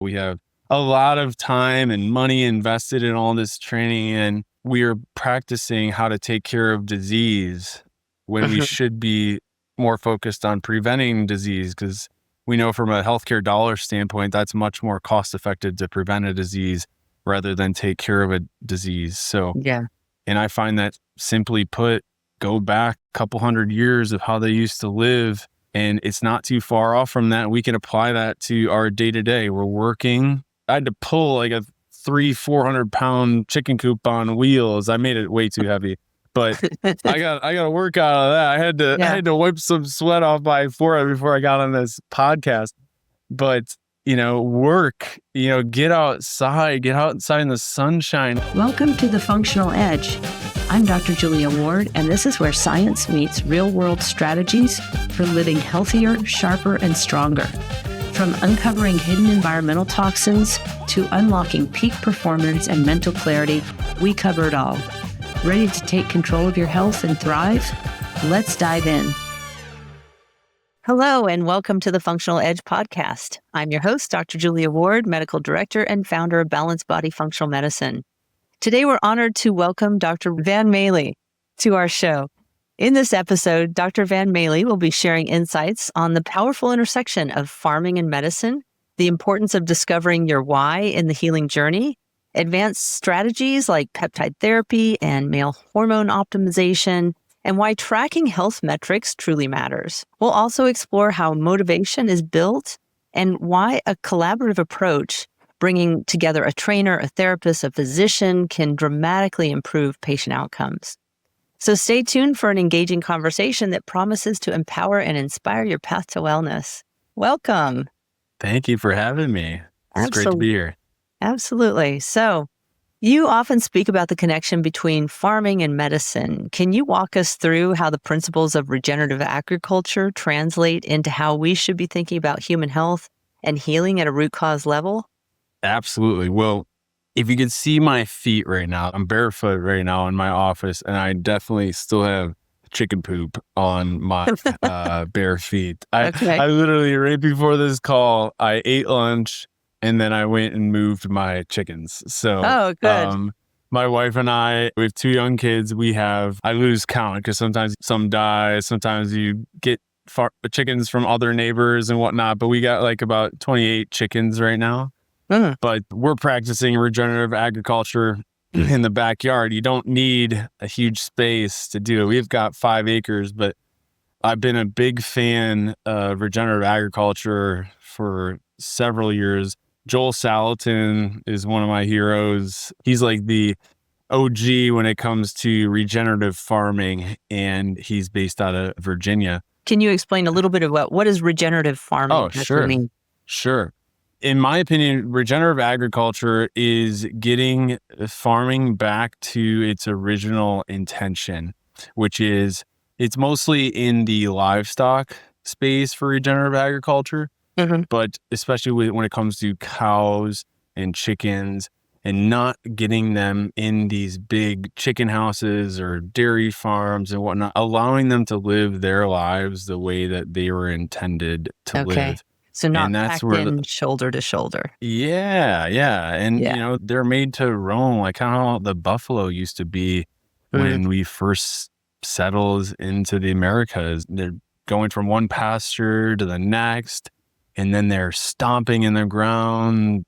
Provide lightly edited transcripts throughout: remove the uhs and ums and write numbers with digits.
We have a lot of time and money invested in all this training, and we are practicing how to take care of disease when we should be more focused on preventing disease, because we know from a healthcare dollar standpoint, that's much more cost effective to prevent a disease rather than take care of a disease. So, Yeah. and I find that, simply put, go back a couple hundred years of how they used to live, and it's not too far off from that. We can apply that to our day to day. We're working. I had to pull like a 400 pound chicken coop on wheels. I made it way too heavy, but I got to work out of that. I had to wipe some sweat off my forehead before I got on this podcast. But work, get outside in the sunshine. Welcome to The Functional Edge. I'm Dr. Julia Ward, and this is where science meets real-world strategies for living healthier, sharper, and stronger. From uncovering hidden environmental toxins to unlocking peak performance and mental clarity, we cover it all. Ready to take control of your health and thrive? Let's dive in. Hello, and welcome to the Functional Edge podcast. I'm your host, Dr. Julia Ward, medical director and founder of Balanced Body Functional Medicine. Today, we're honored to welcome Dr. Van Maele to our show. In this episode, Dr. Van Maele will be sharing insights on the powerful intersection of farming and medicine, the importance of discovering your why in the healing journey, advanced strategies like peptide therapy and male hormone optimization, and why tracking health metrics truly matters. We'll also explore how motivation is built and why a collaborative approach, bringing together a trainer, a therapist, a physician, can dramatically improve patient outcomes. So stay tuned for an engaging conversation that promises to empower and inspire your path to wellness. Welcome. Thank you for having me. It's great to be here. Absolutely. So you often speak about the connection between farming and medicine. Can you walk us through how the principles of regenerative agriculture translate into how we should be thinking about human health and healing at a root cause level? Absolutely. Well, if you can see my feet right now, I'm barefoot right now in my office, and I definitely still have chicken poop on my bare feet. I literally, right before this call, I ate lunch and then I went and moved my chickens. So, good. My wife and I, we have 2 young kids. I lose count because sometimes some die. Sometimes you get chickens from other neighbors and whatnot, but we got like about 28 chickens right now. But we're practicing regenerative agriculture in the backyard. You don't need a huge space to do it. We've got 5 acres, but I've been a big fan of regenerative agriculture for several years. Joel Salatin is one of my heroes. He's like the OG when it comes to regenerative farming, and he's based out of Virginia. Can you explain a little bit about what is regenerative farming? Oh, sure. In my opinion, regenerative agriculture is getting farming back to its original intention, which is it's mostly in the livestock space for regenerative agriculture, but especially when it comes to cows and chickens, and not getting them in these big chicken houses or dairy farms and whatnot, allowing them to live their lives the way that they were intended to live. So not packed in shoulder to shoulder. Yeah. And, they're made to roam like how the buffalo used to be when we first settled into the Americas. They're going from one pasture to the next, and then they're stomping in the ground,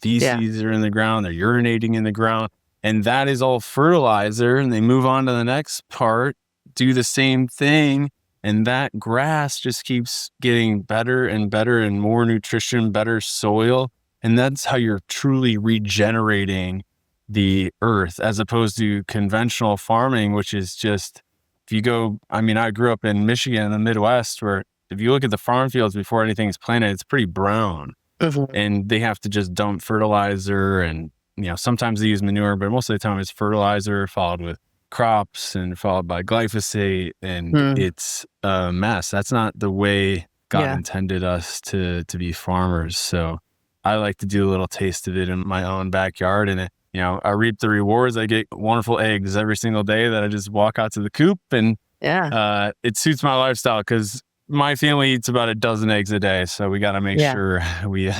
feces are in the ground, they're urinating in the ground, and that is all fertilizer. And they move on to the next part, do the same thing. And that grass just keeps getting better and better and more nutrition, better soil. And that's how you're truly regenerating the earth, as opposed to conventional farming, which is just, I grew up in Michigan in the Midwest, where if you look at the farm fields before anything's planted, it's pretty brown. And they have to just dump fertilizer, and, sometimes they use manure, but most of the time it's fertilizer followed with crops and followed by glyphosate, and it's a mess. That's not the way God intended us to be farmers. So I like to do a little taste of it in my own backyard, and I reap the rewards. I get wonderful eggs every single day that I just walk out to the coop, and it suits my lifestyle because my family eats about a dozen eggs a day. So we got to make sure we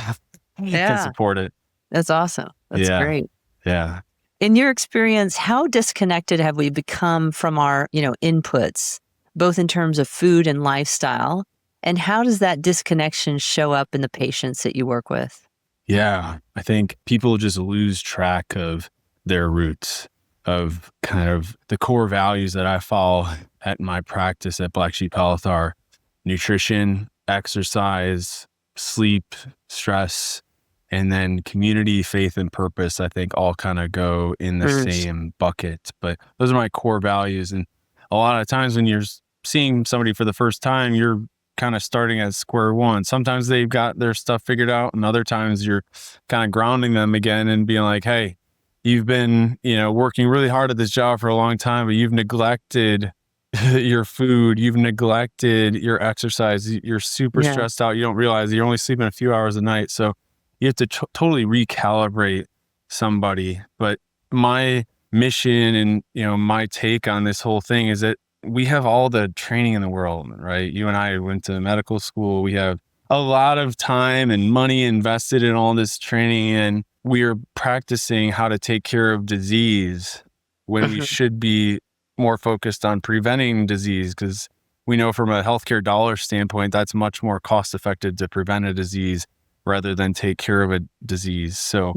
can support it. That's awesome. That's great. Yeah. In your experience, how disconnected have we become from our, inputs, both in terms of food and lifestyle? And how does that disconnection show up in the patients that you work with? Yeah. I think people just lose track of their roots, of kind of the core values that I follow at my practice at Black Sheep Health are nutrition, exercise, sleep, stress, and then community, faith, and purpose. I think all kind of go in the same bucket, but those are my core values. And a lot of times when you're seeing somebody for the first time, you're kind of starting at square one. Sometimes they've got their stuff figured out, and other times you're kind of grounding them again and being like, hey, you've been, working really hard at this job for a long time, but you've neglected your food, you've neglected your exercise, you're super stressed out. You don't realize you're only sleeping a few hours a night. So you have to totally recalibrate somebody. But my mission and, my take on this whole thing is that we have all the training in the world, right? You and I went to medical school. We have a lot of time and money invested in all this training, and we are practicing how to take care of disease when we should be more focused on preventing disease, because we know from a healthcare dollar standpoint, that's much more cost effective to prevent a disease rather than take care of a disease. So,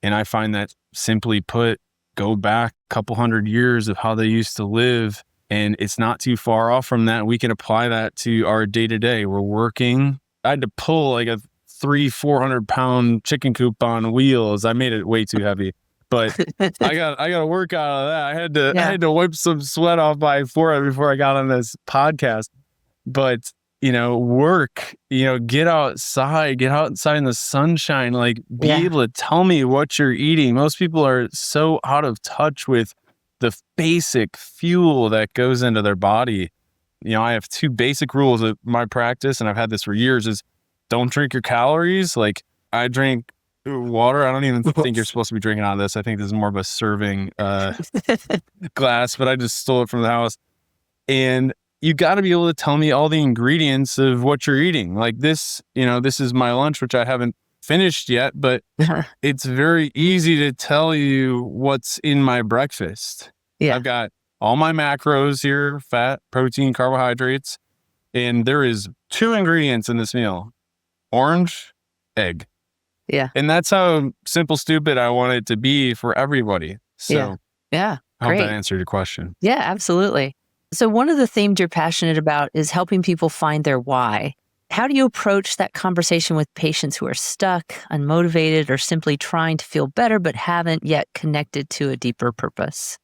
and I find that, simply put, go back a couple hundred years of how they used to live, and it's not too far off from that. We can apply that to our day to day. We're working. I had to pull like a 400 pound chicken coop on wheels. I made it way too heavy, but I got a workout out of that. I had to wipe some sweat off my forehead before I got on this podcast. But work, get outside in the sunshine, like be able to tell me what you're eating. Most people are so out of touch with the basic fuel that goes into their body. I have two basic rules of my practice, and I've had this for years, is don't drink your calories. Like, I drink water. I don't even think you're supposed to be drinking out of this. I think this is more of a serving glass, but I just stole it from the house. And you got to be able to tell me all the ingredients of what you're eating. Like this, this is my lunch, which I haven't finished yet, but it's very easy to tell you what's in my breakfast. I've got all my macros here: fat, protein, carbohydrates, and there is 2 ingredients in this meal: orange, egg. And that's how simple, stupid I want it to be for everybody. So I hope that answered your question. Yeah, absolutely. So one of the themes you're passionate about is helping people find their why. How do you approach that conversation with patients who are stuck, unmotivated, or simply trying to feel better but haven't yet connected to a deeper purpose?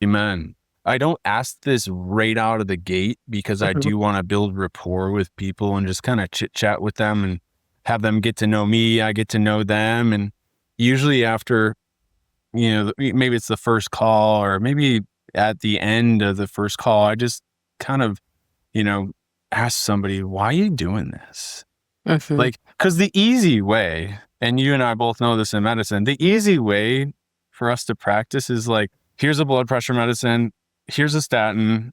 Amen. I don't ask this right out of the gate because I do want to build rapport with people and just kind of chit chat with them and have them get to know me. I get to know them. And usually after, maybe it's the first call, or maybe at the end of the first call, I just kind of, ask somebody, why are you doing this? Like, because the easy way, and you and I both know this in medicine, the easy way for us to practice is like, here's a blood pressure medicine, here's a statin,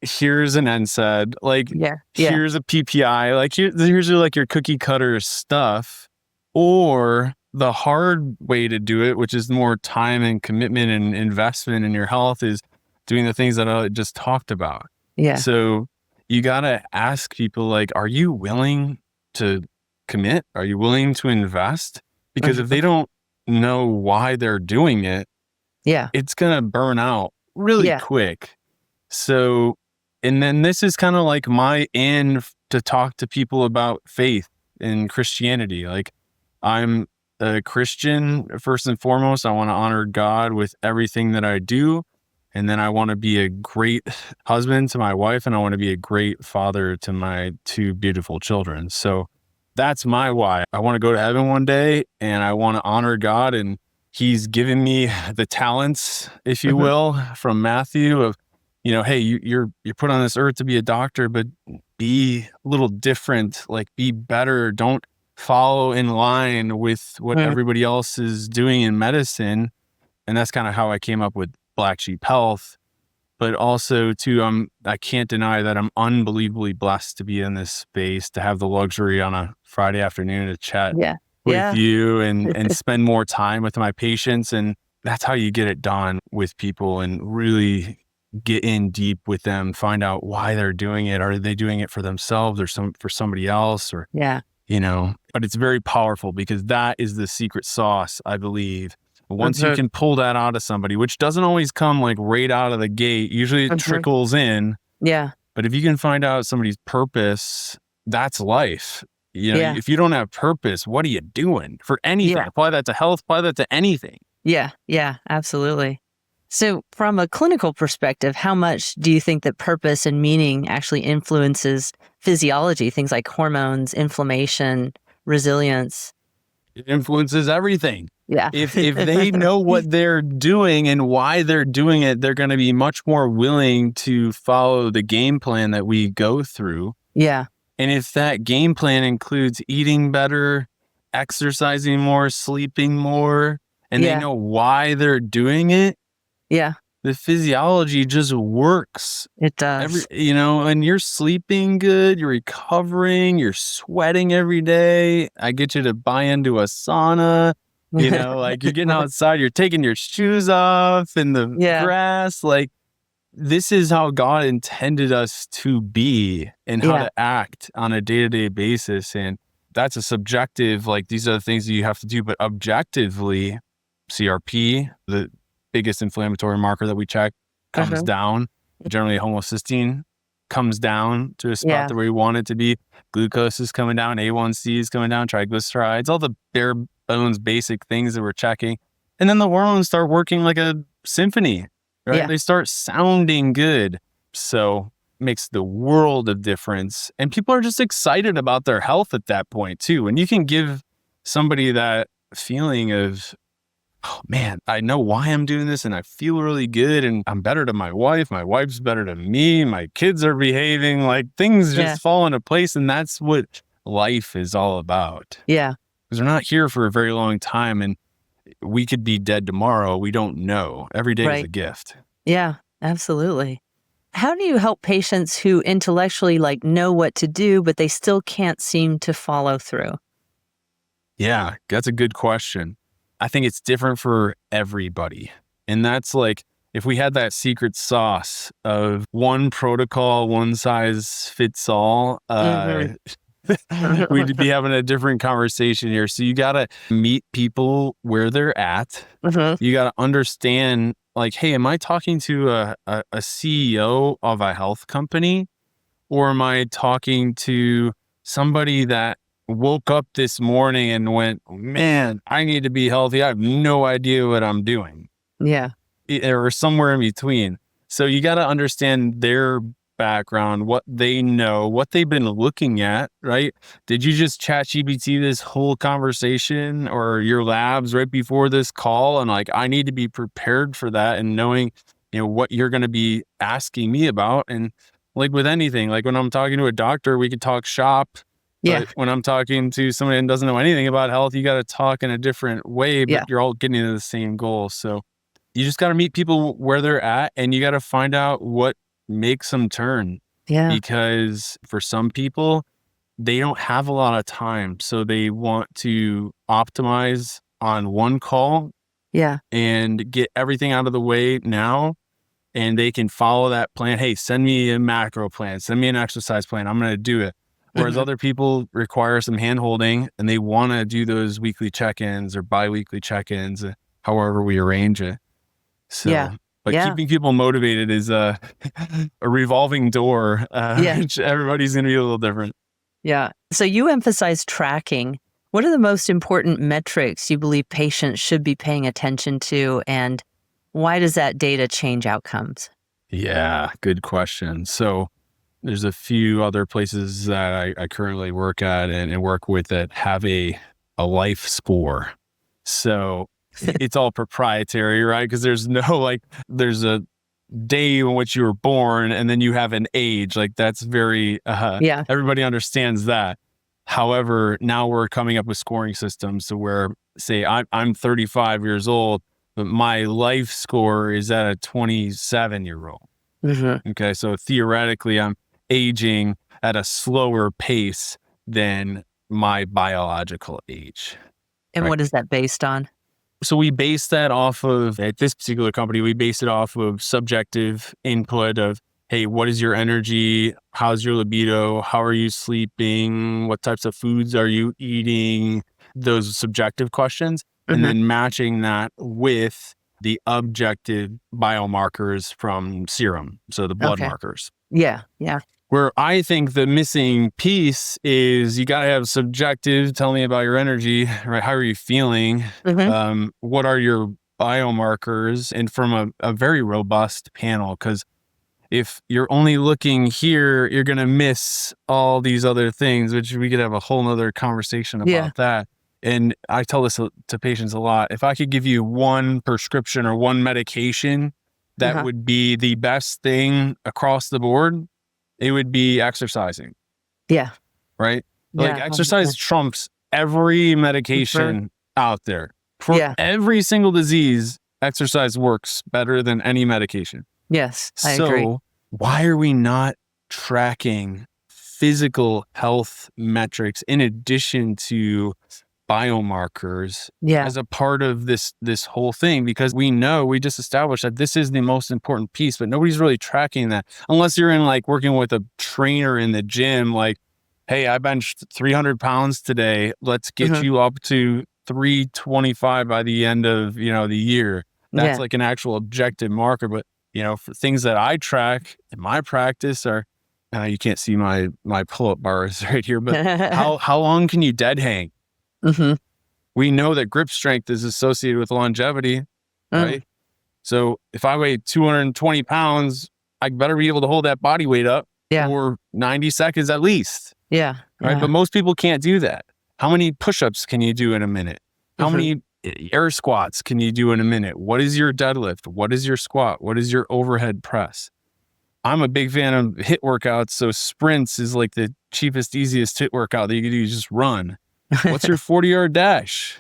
here's an NSAID, like here's a PPI, like here's your cookie cutter stuff. Or the hard way to do it, which is more time and commitment and investment in your health, is doing the things that I just talked about. So you got to ask people, like, are you willing to commit? Are you willing to invest? Because if they don't know why they're doing it, it's going to burn out really quick. So, and then this is kind of like my in to talk to people about faith and Christianity. Like, I'm a Christian first and foremost. I want to honor God with everything that I do. And then I want to be a great husband to my wife, and I want to be a great father to my 2 beautiful children. So that's my why. I want to go to heaven one day, and I want to honor God. And He's given me the talents, if you will, from Matthew of, hey, you're put on this earth to be a doctor, but be a little different, like be better. Don't follow in line with what everybody else is doing in medicine. And that's kind of how I came up with Black Sheep Health. But also too, I can't deny that I'm unbelievably blessed to be in this space, to have the luxury on a Friday afternoon to chat with you and spend more time with my patients. And that's how you get it done with people and really get in deep with them, find out why they're doing it. Are they doing it for themselves or for somebody else? Or, but it's very powerful because that is the secret sauce, I believe. Once you can pull that out of somebody, which doesn't always come like right out of the gate, usually it trickles in. Yeah. But if you can find out somebody's purpose, that's life. If you don't have purpose, what are you doing for anything? Apply that to health, apply that to anything. Yeah. Yeah, absolutely. So from a clinical perspective, how much do you think that purpose and meaning actually influences physiology, things like hormones, inflammation, resilience? It influences everything. Yeah. If they know what they're doing and why they're doing it, they're going to be much more willing to follow the game plan that we go through. Yeah. And if that game plan includes eating better, exercising more, sleeping more, and they know why they're doing it, the physiology just works. It does. And you're sleeping good, you're recovering, you're sweating every day. I get you to buy into a sauna, like you're getting outside, you're taking your shoes off in the grass. Like, this is how God intended us to be and how to act on a day-to-day basis. And that's a subjective, like, these are the things that you have to do, but objectively, CRP, the biggest inflammatory marker that we check, comes down. Generally, homocysteine comes down to a spot where we want it to be. Glucose is coming down, A1C is coming down, triglycerides, all the bare bones basic things that we're checking. And then the hormones start working like a symphony, right? They start sounding good. So it makes the world of difference. And people are just excited about their health at that point too. And you can give somebody that feeling of, oh man, I know why I'm doing this and I feel really good and I'm better to my wife. My wife's better to me. My kids are behaving, like things just fall into place. And that's what life is all about. Yeah. Because we're not here for a very long time and we could be dead tomorrow. We don't know. Every day is a gift. Yeah, absolutely. How do you help patients who intellectually know what to do, but they still can't seem to follow through? Yeah, that's a good question. I think it's different for everybody. And that's like, if we had that secret sauce of one protocol, one size fits all, we'd be having a different conversation here. So you got to meet people where they're at. You got to understand, like, hey, am I talking to a CEO of a health company? Or am I talking to somebody that woke up this morning and went, man, I need to be healthy. I have no idea what I'm doing. Yeah. Or somewhere in between. So you got to understand their background, what they know, what they've been looking at, right? Did you just chat GPT this whole conversation or your labs right before this call? And like, I need to be prepared for that and knowing, what you're going to be asking me about. And like with anything, like when I'm talking to a doctor, we could talk shop. But when I'm talking to somebody that doesn't know anything about health, you got to talk in a different way, but you're all getting to the same goal. So you just got to meet people where they're at and you got to find out what makes them turn. Yeah. Because for some people, they don't have a lot of time. So they want to optimize on one call and get everything out of the way now. And they can follow that plan. Hey, send me a macro plan, send me an exercise plan. I'm going to do it. Whereas other people require some hand-holding and they want to do those weekly check-ins or bi-weekly check-ins, however we arrange it. So, but keeping people motivated is a revolving door. Which everybody's going to be a little different. Yeah. So you emphasize tracking. What are the most important metrics you believe patients should be paying attention to, and why does that data change outcomes? Yeah, good question. So there's a few other places that I currently work at and work with that have a life score. So it's all proprietary, right? Because there's no there's a day in which you were born and then you have an age. Like that's very, everybody understands that. However, now we're coming up with scoring systems to where, say, I'm 35 years old, but my life score is at a 27-year-old. Okay, so theoretically, I'm aging at a slower pace than my biological age. And right? what is that based on? So we base that off of, at this particular company, we base it off of subjective input of, hey, what is your energy? How's your libido? How are you sleeping? What types of foods are you eating? Those subjective questions. And then matching that with the objective biomarkers from serum. So the blood markers. Yeah. Yeah. Where I think the missing piece is you got to have subjective, tell me about your energy, right? How are you feeling? What are your biomarkers? And from a very robust panel, because if you're only looking here, you're going to miss all these other things, which we could have a whole nother conversation about that. And I tell this to patients a lot. If I could give you one prescription or one medication that would be the best thing across the board, it would be exercising. Yeah. Right? Like exercise trumps every medication out there. For every single disease, exercise works better than any medication. Yes, I agree. So why are we not tracking physical health metrics in addition to biomarkers as a part of this whole thing? Because we just established that this is the most important piece, but nobody's really tracking that unless you're in like working with a trainer in the gym, like, hey, I benched 300 pounds today. Let's get you up to 325 by the end of, the year. That's like an actual objective marker. But, for things that I track in my practice are, you can't see my pull-up bars right here, but how long can you dead hang? We know that grip strength is associated with longevity, right? So if I weigh 220 pounds, I better be able to hold that body weight up for 90 seconds at least. Right. But most people can't do that. How many push-ups can you do in a minute? How many air squats can you do in a minute? What is your deadlift? What is your squat? What is your overhead press? I'm a big fan of HIIT workouts. So sprints is like the cheapest, easiest HIIT workout that you can do. You just run. What's your 40-yard dash?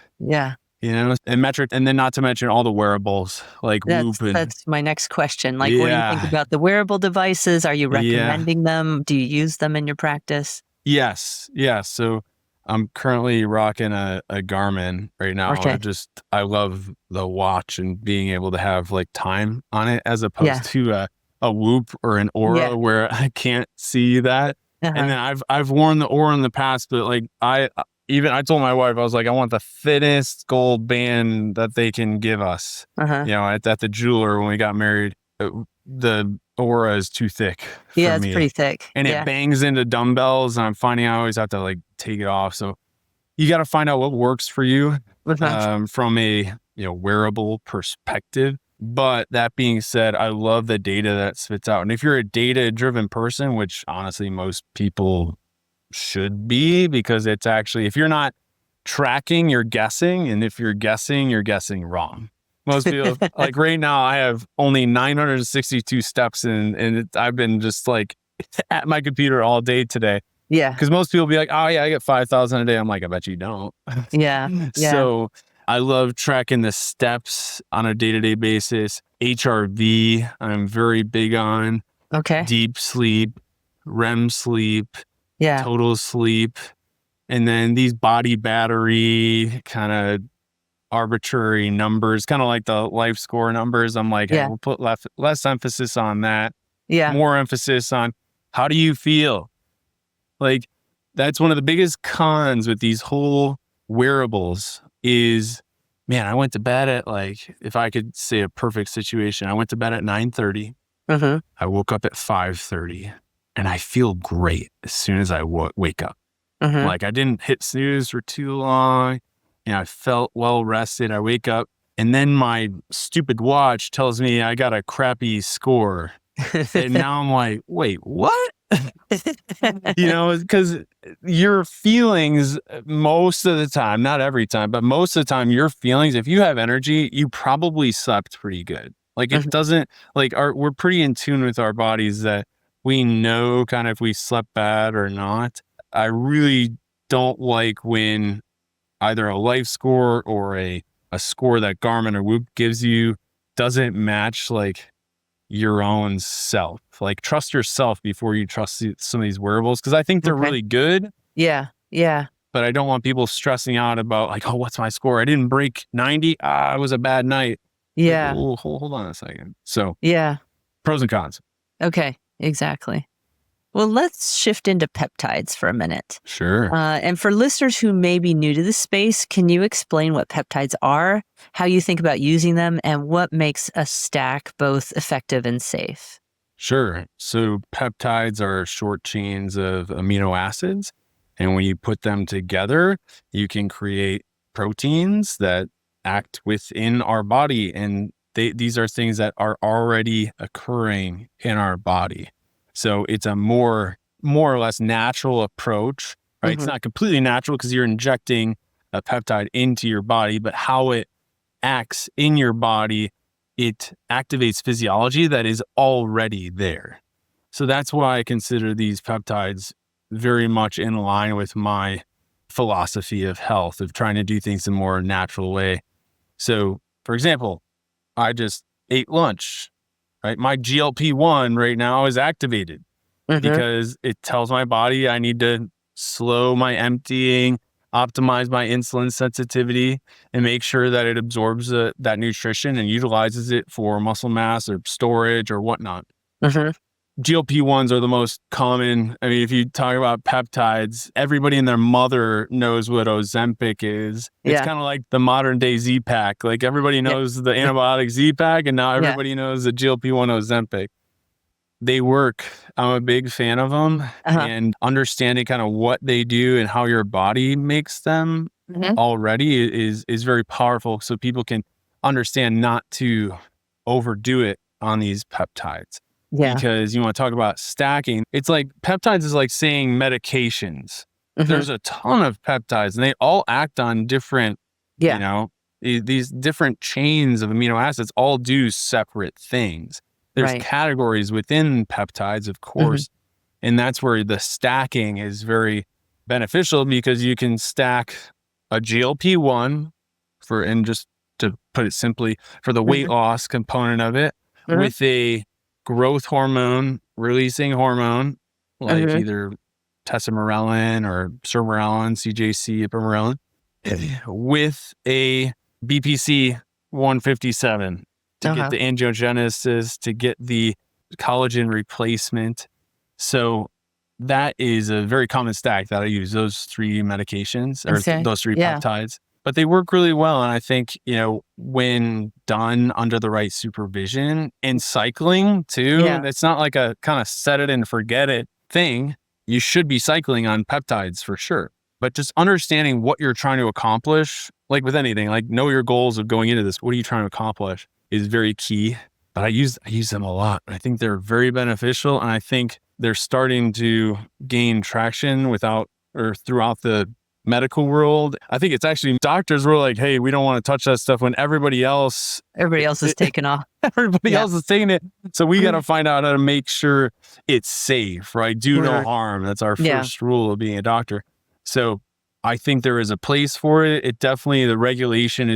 And metric, and then not to mention all the wearables like Whoop. That's my next question. Like, what do you think about the wearable devices? Are you recommending them? Do you use them in your practice? Yes. So I'm currently rocking a Garmin right now. I love the watch and being able to have like time on it as opposed to a Whoop or an Aura where I can't see that. And then I've worn the Aura in the past, but like I told my wife, I was like, I want the thinnest gold band that they can give us. At the jeweler when we got married, the Aura is too thick for me. It's pretty thick. And it bangs into dumbbells, and I'm finding I always have to like take it off. So you got to find out what works for you from a wearable perspective. But that being said, I love the data that spits out. And if you're a data-driven person, which honestly most people should be, because it's actually, if you're not tracking, you're guessing. And if you're guessing wrong. Most people, like right now, I have only 962 steps and I've been just like at my computer all day today. Because most people be like, oh yeah, I get 5,000 a day. I'm like, I bet you don't. So I love tracking the steps on a day-to-day basis. HRV, I'm very big on. Deep sleep, REM sleep, total sleep. And then these body battery kind of arbitrary numbers, kind of like the life score numbers. I'm like, hey, we'll put less emphasis on that. More emphasis on how do you feel? Like that's one of the biggest cons with these whole wearables is, man, I went to bed at like, if I could say a perfect situation, I went to bed at 9:30. I woke up at 5:30 and I feel great as soon as I wake up. Like I didn't hit snooze for too long. I felt well rested. I wake up and then my stupid watch tells me I got a crappy score. And now I'm like, wait, what? Because your feelings most of the time, not every time, but most of the time, your feelings, if you have energy, you probably slept pretty good. Like it doesn't like we're pretty in tune with our bodies that we know kind of if we slept bad or not. I really don't like when either a life score or a score that Garmin or Whoop gives you doesn't match like your own self. Like trust yourself before you trust some of these wearables. Cause I think they're really good. Yeah. But but I don't want people stressing out about like, oh, what's my score? I didn't break 90. It was a bad night. Yeah. Like, hold on a second. So Yeah. pros and cons. Okay. Exactly. Well, let's shift into peptides for a minute. Sure. And for listeners who may be new to this space, can you explain what peptides are, how you think about using them, and what makes a stack both effective and safe? Sure. So peptides are short chains of amino acids. And when you put them together, you can create proteins that act within our body. And these are things that are already occurring in our body. So it's a more or less natural approach, right? It's not completely natural because you're injecting a peptide into your body, but how it acts in your body, it activates physiology that is already there. So that's why I consider these peptides very much in line with my philosophy of health, of trying to do things in a more natural way. So, for example, I just ate lunch, right? My GLP-1 right now is activated because it tells my body I need to slow my emptying, optimize my insulin sensitivity, and make sure that it absorbs that nutrition and utilizes it for muscle mass or storage or whatnot. GLP-1s are the most common. I mean, if you talk about peptides, everybody and their mother knows what Ozempic is. It's kind of like the modern day Z-Pack. Like everybody knows the antibiotic Z-Pack, and now everybody knows the GLP-1 Ozempic. They work. I'm a big fan of them, and understanding kind of what they do and how your body makes them already is very powerful. So people can understand not to overdo it on these peptides. Because you want to talk about stacking. It's like peptides is like saying medications. There's a ton of peptides and they all act on different, you know, these different chains of amino acids all do separate things. There's categories within peptides, of course, and that's where the stacking is very beneficial because you can stack a GLP-1 and just to put it simply, for the weight loss component of it, with a growth hormone releasing hormone, like either testosterone or sermorelin, CJC, ipamorelin, with a BPC 157 to get the angiogenesis, to get the collagen replacement. So that is a very common stack that I use, those three medications or those three peptides. But they work really well. And I think, you know, when done under the right supervision and cycling too, it's not like a kind of set it and forget it thing. You should be cycling on peptides for sure. But just understanding what you're trying to accomplish, like with anything, like know your goals of going into this. What are you trying to accomplish is very key. But I use them a lot. I think they're very beneficial. And I think they're starting to gain traction throughout the medical world. I think it's actually doctors were like, hey, we don't want to touch that stuff when everybody else is taking off. Everybody else is taking it. So we got to find out how to make sure it's safe, right? Do no harm. That's our first rule of being a doctor. So I think there is a place for it. It definitely, the regulation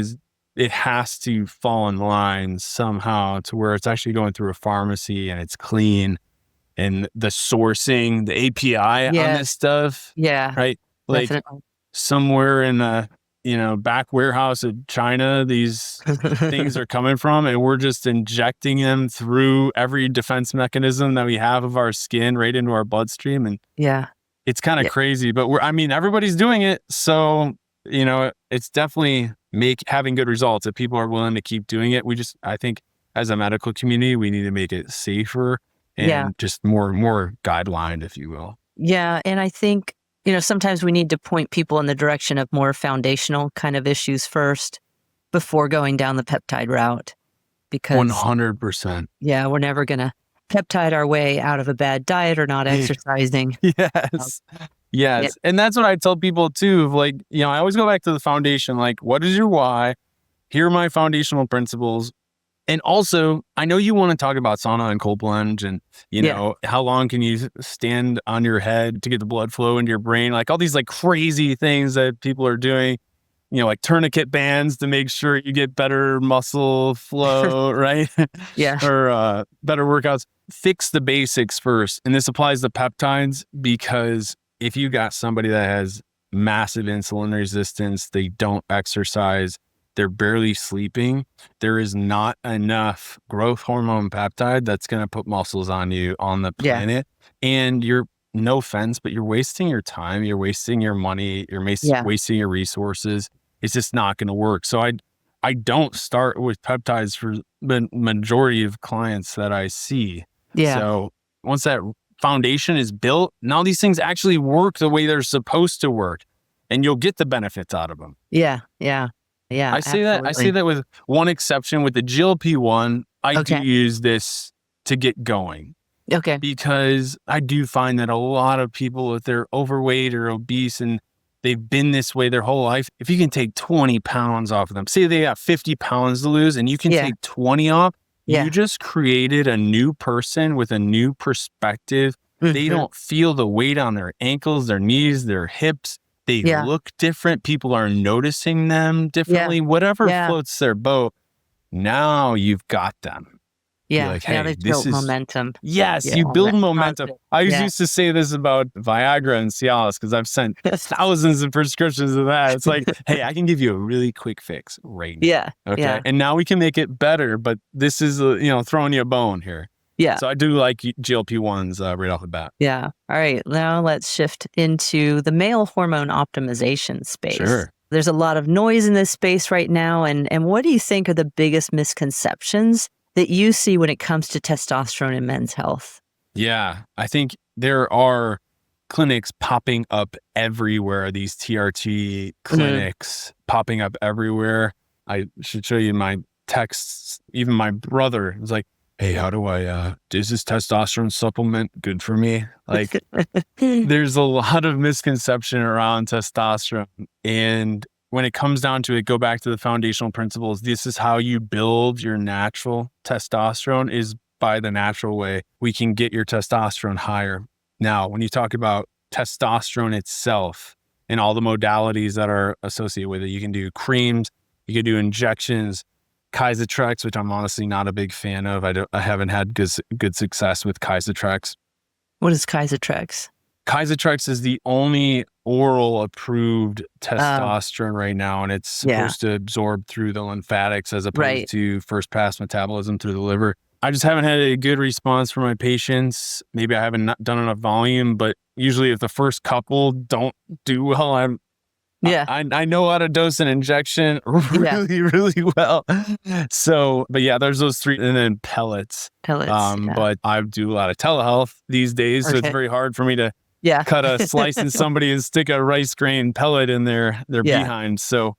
it has to fall in line somehow to where it's actually going through a pharmacy and it's clean, and the sourcing, the API on this stuff. Right. Like definitely. Somewhere in the, back warehouse of China, these things are coming from, and we're just injecting them through every defense mechanism that we have of our skin right into our bloodstream. And it's kind of crazy, but everybody's doing it. So, it's definitely having good results if people are willing to keep doing it. I think as a medical community, we need to make it safer and just more guidelined, if you will. Yeah. And I think, sometimes we need to point people in the direction of more foundational kind of issues first before going down the peptide route. Because 100%. Yeah, we're never going to peptide our way out of a bad diet or not exercising. Yes. Yes. And that's what I tell people too. Like, I always go back to the foundation. Like, what is your why? Here are my foundational principles. And also, I know you want to talk about sauna and cold plunge and, how long can you stand on your head to get the blood flow into your brain? Like all these like crazy things that people are doing, like tourniquet bands to make sure you get better muscle flow, right? Or better workouts. Fix the basics first. And this applies to peptides because if you got somebody that has massive insulin resistance. They don't exercise. They're barely sleeping. There is not enough growth hormone peptide that's going to put muscles on you on the planet. And you're, no offense, but you're wasting your time. You're wasting your money. You're wasting your resources. It's just not going to work. So I don't start with peptides for the majority of clients that I see. Yeah. So once that foundation is built, now these things actually work the way they're supposed to work, and you'll get the benefits out of them. Yeah. I say that with one exception. With the GLP-1, I do use this to get going. Okay. Because I do find that a lot of people, if they're overweight or obese and they've been this way their whole life, if you can take 20 pounds off of them, say they got 50 pounds to lose and you can take 20 off, you just created a new person with a new perspective. They don't feel the weight on their ankles, their knees, their hips. They look different. People are noticing them differently. Whatever floats their boat, now you've got them. Yeah, like, hey, they've built momentum. Yes, you build momentum. I used to say this about Viagra and Cialis because I've sent thousands of prescriptions of that. It's like, hey, I can give you a really quick fix right now. Yeah. Okay. Yeah. And now we can make it better, but this is, throwing you a bone here. Yeah. So I do like GLP-1s right off the bat. Yeah. All right. Now let's shift into the male hormone optimization space. Sure. There's a lot of noise in this space right now. And what do you think are the biggest misconceptions that you see when it comes to testosterone in men's health? Yeah, I think there are clinics popping up everywhere, these TRT clinics popping up everywhere. I should show you my texts. Even my brother was like, hey, how do is this testosterone supplement good for me? Like, there's a lot of misconception around testosterone. And when it comes down to it, go back to the foundational principles. This is how you build your natural testosterone, is by the natural way. We can get your testosterone higher. Now, when you talk about testosterone itself and all the modalities that are associated with it, you can do creams, you can do injections, Kysotrex, which I'm honestly not a big fan of. I haven't had good success with Kysotrex. What is Kysotrex? Kysotrex is the only oral approved testosterone right now, and it's supposed to absorb through the lymphatics as opposed to first pass metabolism through the liver. I just haven't had a good response from my patients. Maybe I haven't done enough volume, but usually if the first couple don't do well, I know how to dose an injection really well. So, but yeah, there's those three, and then pellets. But I do a lot of telehealth these days, so it's very hard for me to cut a slice in somebody and stick a rice grain pellet in their behind. So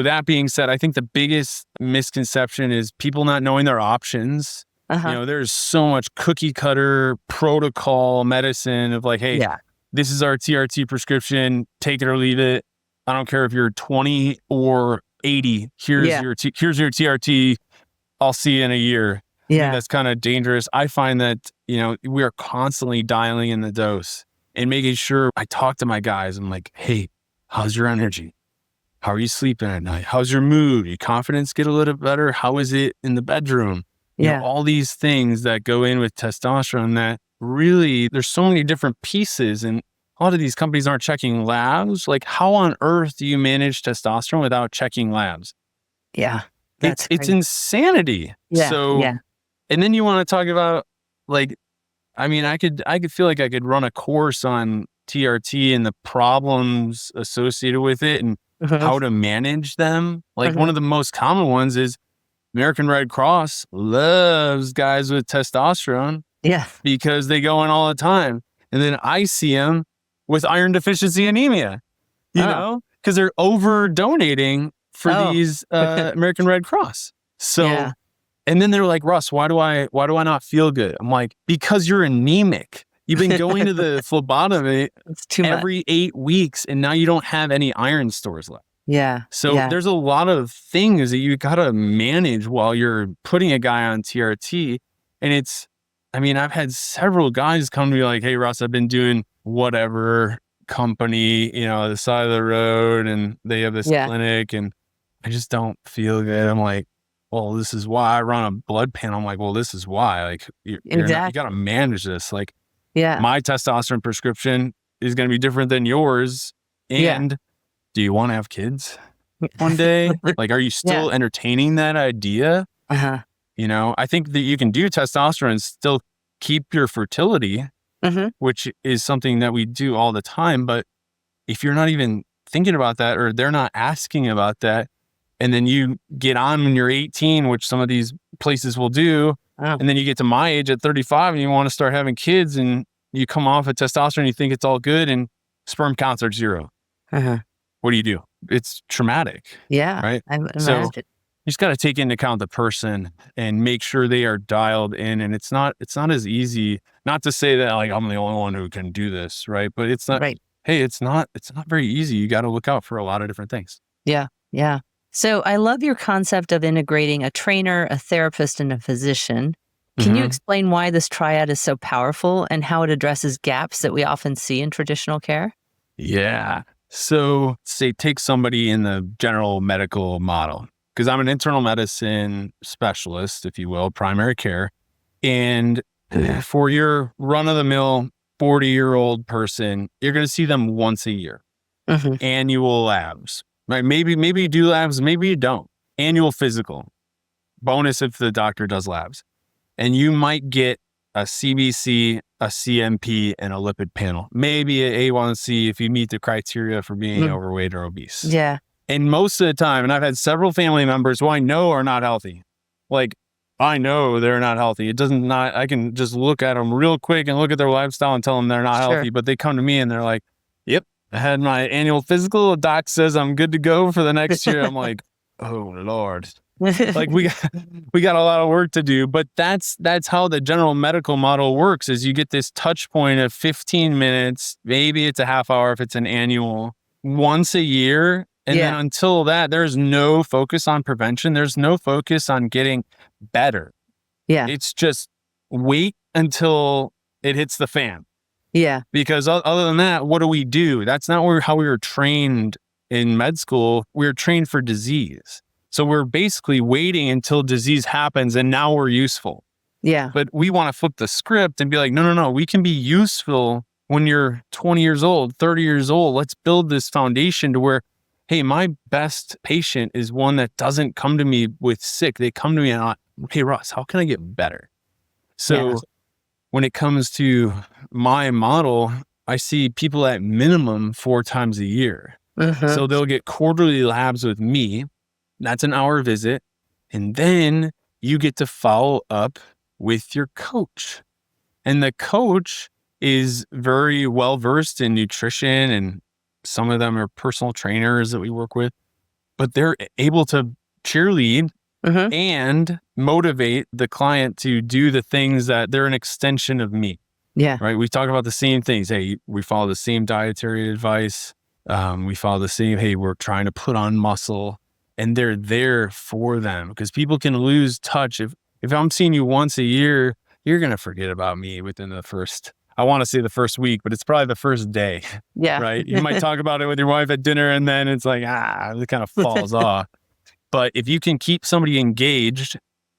that being said, I think the biggest misconception is people not knowing their options. There's so much cookie cutter protocol medicine of like, hey, this is our TRT prescription, take it or leave it. I don't care if you're 20 or 80. Here's your TRT. I'll see you in a year. Yeah, that's kind of dangerous. I find that we are constantly dialing in the dose and making sure. I talk to my guys. I'm like, hey, how's your energy? How are you sleeping at night? How's your mood? Your confidence get a little better? How is it in the bedroom? All these things that go in with testosterone that really, there's so many different pieces, and a lot of these companies aren't checking labs. Like, how on earth do you manage testosterone without checking labs? Yeah. It's insanity. And then you want to talk about, like, I mean, I could feel like I could run a course on TRT and the problems associated with it and how to manage them. Like, one of the most common ones is American Red Cross loves guys with testosterone. Yeah. Because they go in all the time. And then I see them with iron deficiency anemia, because they're over donating for these American Red Cross. So, and then they're like, Russ, why do I not feel good? I'm like, because you're anemic. You've been going to the phlebotomy every 8 weeks, and now you don't have any iron stores left. Yeah. So there's a lot of things that you got to manage while you're putting a guy on TRT. And I've had several guys come to me like, hey, Russ, I've been doing whatever company, the side of the road, and they have this clinic, and I just don't feel good. I'm like, well, this is why. I run a blood panel. I'm like, well, this is why. Like, you got to manage this. Like, my testosterone prescription is going to be different than yours. And do you want to have kids one day? Like, are you still entertaining that idea? I think that you can do testosterone and still keep your fertility, which is something that we do all the time. But if you're not even thinking about that, or they're not asking about that, and then you get on when you're 18, which some of these places will do, and then you get to my age at 35 and you want to start having kids, and you come off of testosterone, you think it's all good, and sperm counts are 0. What do? It's traumatic. Yeah. Right. I would So imagine. you just got to take into account the person and make sure they are dialed in. And it's not as easy, not to say that like I'm the only one who can do this. Right. But it's not, hey, it's not very easy. You got to look out for a lot of different things. Yeah. Yeah. So I love your concept of integrating a trainer, a therapist, and a physician. Can you explain why this triad is so powerful and how it addresses gaps that we often see in traditional care? Yeah. So say take somebody in the general medical model, because I'm an internal medicine specialist, if you will, primary care. And for your run-of-the-mill 40-year-old person, you're going to see them once a year. Annual labs. Right? Maybe you do labs, maybe you don't. Annual physical. Bonus if the doctor does labs. And you might get a CBC, a CMP, and a lipid panel. Maybe an A1C if you meet the criteria for being overweight or obese. Yeah. And most of the time, and I've had several family members who I know are not healthy. Like, I know they're not healthy. I can just look at them real quick and look at their lifestyle and tell them they're not healthy. But they come to me and they're like, yep, I had my annual physical. The doc says I'm good to go for the next year. I'm like, oh, Lord. Like we got a lot of work to do, but that's how the general medical model works is you get this touch point of 15 minutes, maybe it's a half hour if it's an annual, once a year. And then until that, there's no focus on prevention. There's no focus on getting better. Yeah. It's just wait until it hits the fan. Yeah. Because other than that, what do? That's not how we were trained in med school. We were trained for disease. So we're basically waiting until disease happens and now we're useful. Yeah. But we want to flip the script and be like, no, we can be useful when you're 20 years old, 30 years old. Let's build this foundation to where, hey, my best patient is one that doesn't come to me with sick. They come to me and hey, Russ, how can I get better? So when it comes to my model, I see people at minimum 4 times a year. So they'll get quarterly labs with me. That's an hour visit. And then you get to follow up with your coach. And the coach is very well versed in nutrition, and some of them are personal trainers that we work with, but they're able to cheerlead and motivate the client to do the things that they're an extension of me. Yeah. Right. We talk about the same things. Hey, we follow the same dietary advice. We follow the same, hey, we're trying to put on muscle. And they're there for them because people can lose touch. If I'm seeing you once a year, you're going to forget about me within the first week, but it's probably the first day. Yeah. Right. You might talk about it with your wife at dinner and then it's like, it kind of falls off. But if you can keep somebody engaged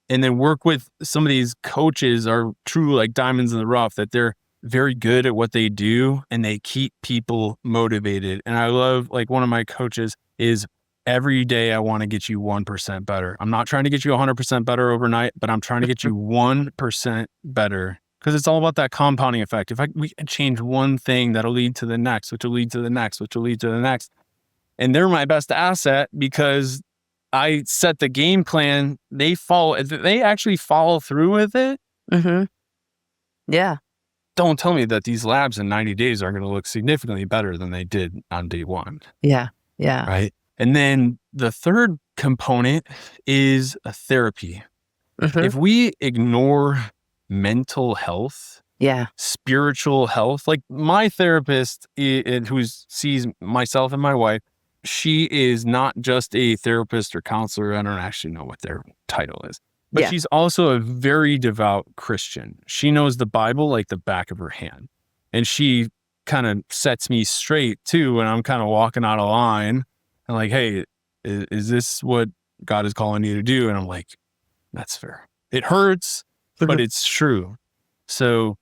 and then work with some of these coaches are true like diamonds in the rough, that they're very good at what they do and they keep people motivated. And I love, like, one of my coaches is, every day I want to get you 1% better. I'm not trying to get you 100% better overnight, but I'm trying to get you 1% better, because it's all about that compounding effect. If we can change one thing, that'll lead to the next, which will lead to the next, which will lead to the next. And they're my best asset because I set the game plan. They actually follow through with it. Yeah. Don't tell me that these labs in 90 days are going to look significantly better than they did on day 1. Yeah. Yeah. Right. And then the third component is a therapy. If we ignore mental health, spiritual health, like my therapist who sees myself and my wife, she is not just a therapist or counselor. I don't actually know what their title is, but she's also a very devout Christian. She knows the Bible like the back of her hand. And she kind of sets me straight too when I'm kind of walking out of line. I'm like, hey, is this what God is calling you to do? And I'm like, that's fair. It hurts, but it's true. So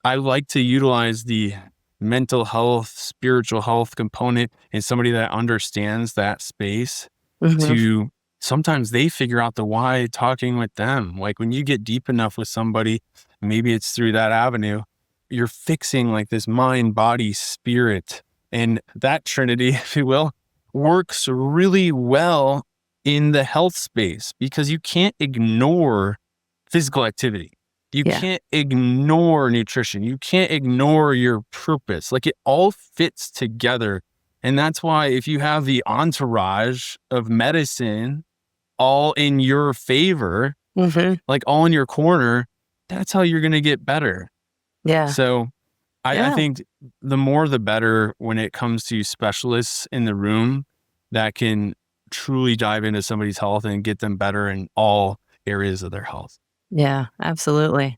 I like to utilize the mental health, spiritual health component, and somebody that understands that space to sometimes they figure out the why talking with them. Like when you get deep enough with somebody, maybe it's through that avenue, you're fixing like this mind, body, spirit. And that trinity, if you will, works really well in the health space because you can't ignore physical activity. You can't ignore nutrition. You can't ignore your purpose. Like it all fits together. And that's why if you have the entourage of medicine all in your favor, like all in your corner, that's how you're going to get better. Yeah. So I think the more the better when it comes to specialists in the room that can truly dive into somebody's health and get them better in all areas of their health. Yeah, absolutely.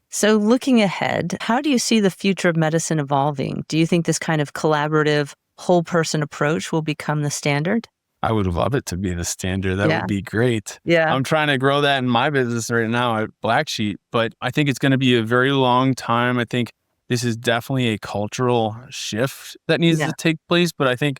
So looking ahead, how do you see the future of medicine evolving? Do you think this kind of collaborative whole person approach will become the standard? I would love it to be the standard. That would be great. Yeah. I'm trying to grow that in my business right now at Black Sheep, but I think it's going to be a very long time. I think this is definitely a cultural shift that needs to take place, but I think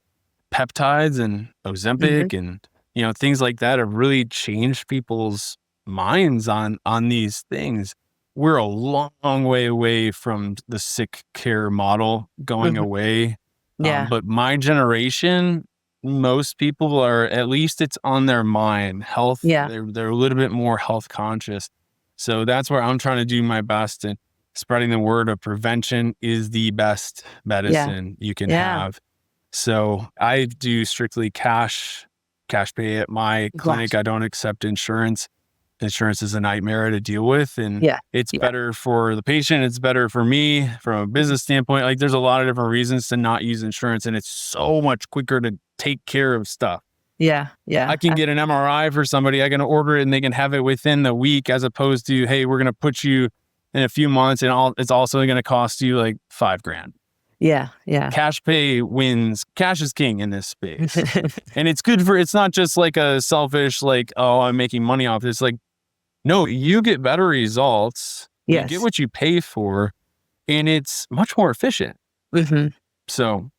peptides and Ozempic and, you know, things like that have really changed people's minds on these things. We're a long way away from the sick care model going away. But my generation, most people are, at least it's on their mind. Health, they're a little bit more health conscious. So that's where I'm trying to do my best, and spreading the word of prevention is the best medicine you can have. So I do strictly cash pay at my clinic. I don't accept insurance. Insurance is a nightmare to deal with, and it's better for the patient. It's better for me from a business standpoint. Like there's a lot of different reasons to not use insurance, and it's so much quicker to take care of stuff. I can get an MRI for somebody. I can order it and they can have it within the week, as opposed to, hey, we're going to put you in a few months and it's also going to cost you like $5,000. Cash pay wins. Cash is king in this space. And it's good for, it's not just like a selfish, like, oh, I'm making money off this. Like, no, you get better results. You get what you pay for, and it's much more efficient. So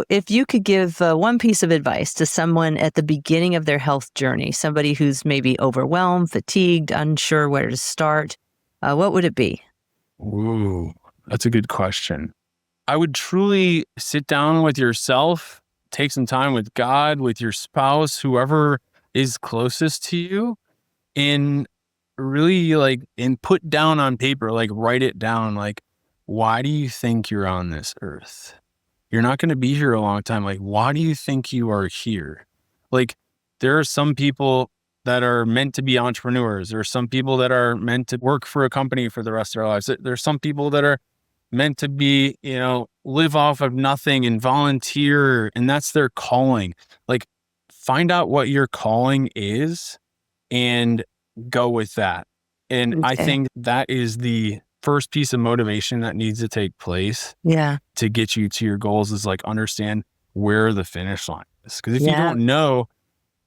if you could give one piece of advice to someone at the beginning of their health journey, somebody who's maybe overwhelmed, fatigued, unsure where to start, what would it be? Ooh, that's a good question. I would truly sit down with yourself, take some time with God, with your spouse, whoever is closest to you, and really and put down on paper, write it down. Like, why do you think you're on this earth? You're not going to be here a long time. Like, why do you think you are here? Like, there are some people that are meant to be entrepreneurs. There are some people that are meant to work for a company for the rest of their lives. There's some people that are meant to be, live off of nothing and volunteer, and that's their calling. Like, find out what your calling is and go with that. And I think that is the first piece of motivation that needs to take place to get you to your goals, is understand where the finish line is. Because if you don't know,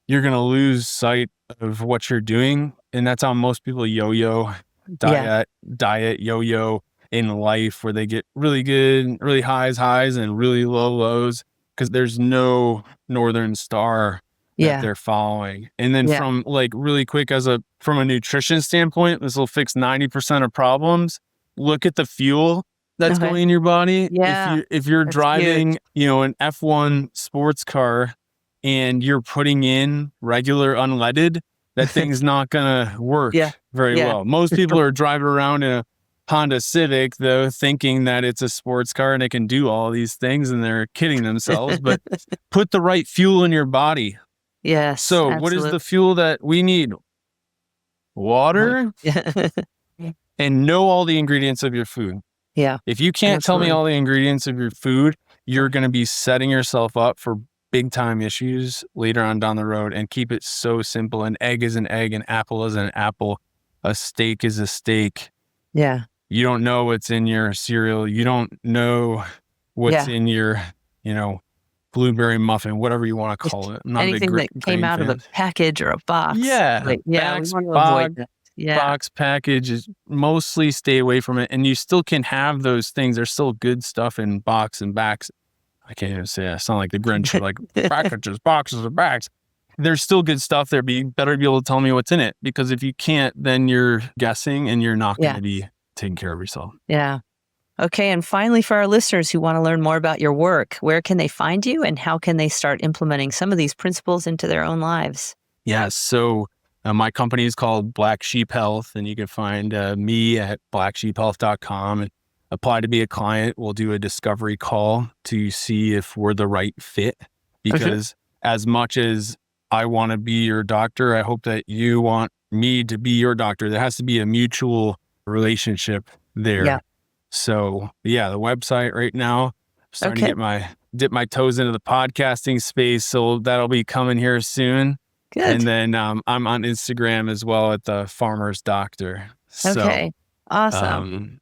you're going to lose sight of what you're doing. And that's how most people yo-yo diet yo-yo in life, where they get really good, really highs and really low lows, because there's no northern star that they're following. And then from really quick, from a nutrition standpoint, this will fix 90% of problems. Look at the fuel that's going in your body. If you're driving, an F1 sports car and you're putting in regular unleaded, that thing's not gonna work very well. Most people are driving around in a Honda Civic, though, thinking that it's a sports car and it can do all these things, and they're kidding themselves. But put the right fuel in your body. So what is the fuel that we need? Water. And know all the ingredients of your food. If you can't tell me all the ingredients of your food, you're going to be setting yourself up for big time issues later on down the road. And keep it so simple. An egg is an egg, an apple is an apple, a steak is a steak. You don't know what's in your cereal. You don't know what's in your, blueberry muffin, whatever you want to call it. I'm not anything a big that came out of a package or a box. We want to avoid that. box package is mostly stay away from it. And you still can have those things. There's still good stuff in box and backs. I can't even say I sound like the Grinch, like packages, boxes, and bags. There's still good stuff there. Better to be able to tell me what's in it, because if you can't, then you're guessing and you're not going to be taking care of yourself. Yeah. Okay. And finally, for our listeners who want to learn more about your work, where can they find you and how can they start implementing some of these principles into their own lives? Yeah. So my company is called Black Sheep Health, and you can find me at blacksheephealth.com and apply to be a client. We'll do a discovery call to see if we're the right fit, because as much as I want to be your doctor, I hope that you want me to be your doctor. There has to be a mutual relationship there. Yeah. So the website right now, I'm starting to dip my toes into the podcasting space. So that'll be coming here soon. Good. And then I'm on Instagram as well at the Farmer's Doctor. Okay. Awesome.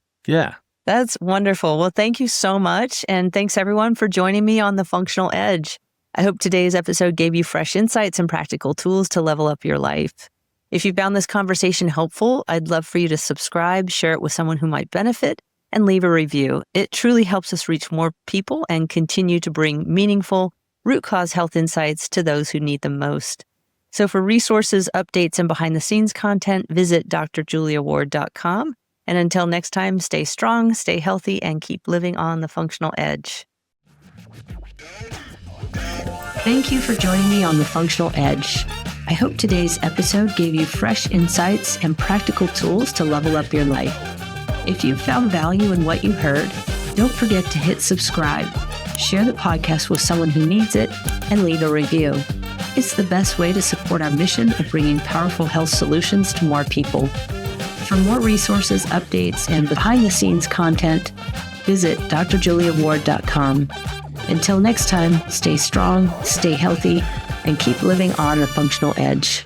That's wonderful. Well, thank you so much. And thanks everyone for joining me on The Functional Edge. I hope today's episode gave you fresh insights and practical tools to level up your life. If you found this conversation helpful, I'd love for you to subscribe, share it with someone who might benefit, and leave a review. It truly helps us reach more people and continue to bring meaningful, root cause health insights to those who need them most. So for resources, updates, and behind-the-scenes content, visit drjuliaward.com. And until next time, stay strong, stay healthy, and keep living on the functional edge. Thank you for joining me on The Functional Edge. I hope today's episode gave you fresh insights and practical tools to level up your life. If you found value in what you heard, don't forget to hit subscribe, share the podcast with someone who needs it, and leave a review. It's the best way to support our mission of bringing powerful health solutions to more people. For more resources, updates, and behind-the-scenes content, visit drjuliaward.com. Until next time, stay strong, stay healthy, and keep living on the functional edge.